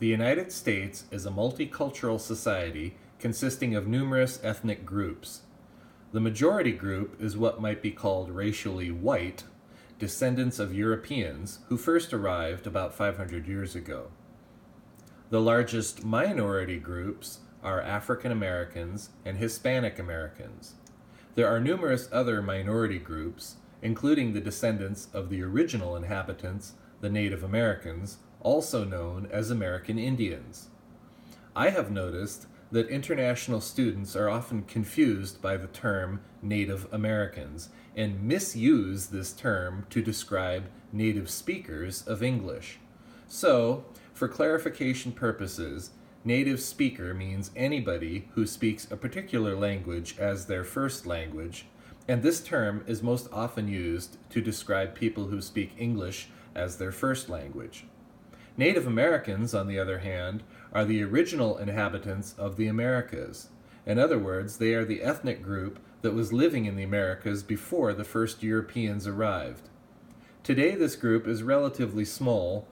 The United States is a multicultural society consisting of numerous ethnic groups. The majority group is what might be called racially white, descendants of Europeans who first arrived about 500 years ago. The largest minority groups are African Americans and Hispanic Americans. There are numerous other minority groups, including the descendants of the original inhabitants, the Native Americans, also known as American Indians. I have noticed that international students are often confused by the term Native Americans and misuse this term to describe native speakers of English. So, for clarification purposes, native speaker means anybody who speaks a particular language as their first language, and this term is most often used to describe people who speak English as their first language. Native Americans, on the other hand, are the original inhabitants of the Americas. In other words, they are the ethnic group that was living in the Americas before the first Europeans arrived. Today, this group is relatively small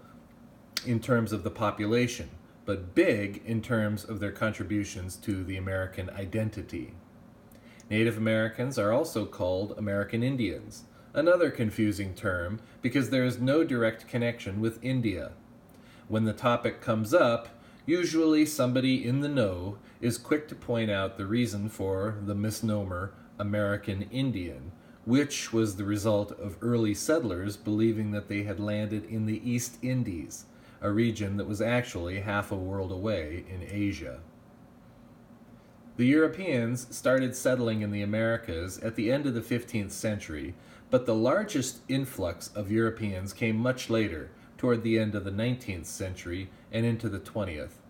in terms of the population, but big in terms of their contributions to the American identity. Native Americans are also called American Indians, another confusing term because there is no direct connection with India. When the topic comes up, usually somebody in the know is quick to point out the reason for the misnomer American Indian, which was the result of early settlers believing that they had landed in the East Indies, a region that was actually half a world away in Asia. The Europeans started settling in the Americas at the end of the 15th century, but the largest influx of Europeans came much later, toward the end of the 19th century and into the 20th.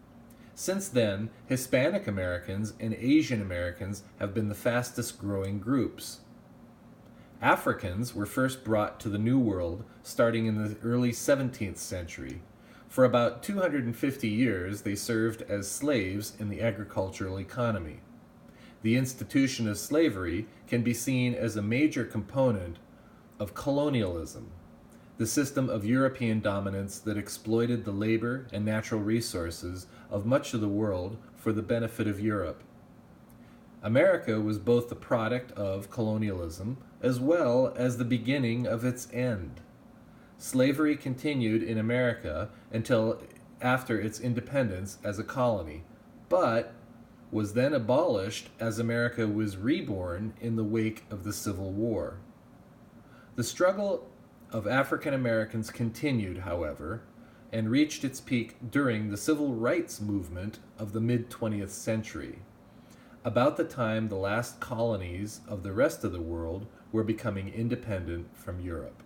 Since then, Hispanic Americans and Asian Americans have been the fastest growing groups. Africans were first brought to the New World starting in the early 17th century. For about 250 years, they served as slaves in the agricultural economy. The institution of slavery can be seen as a major component of colonialism, the system of European dominance that exploited the labor and natural resources of much of the world for the benefit of Europe. America was both the product of colonialism as well as the beginning of its end. Slavery continued in America until after its independence as a colony, but was then abolished as America was reborn in the wake of the Civil War. The struggle of African Americans continued, however, and reached its peak during the civil rights movement of the mid-20th century, about the time the last colonies of the rest of the world were becoming independent from Europe.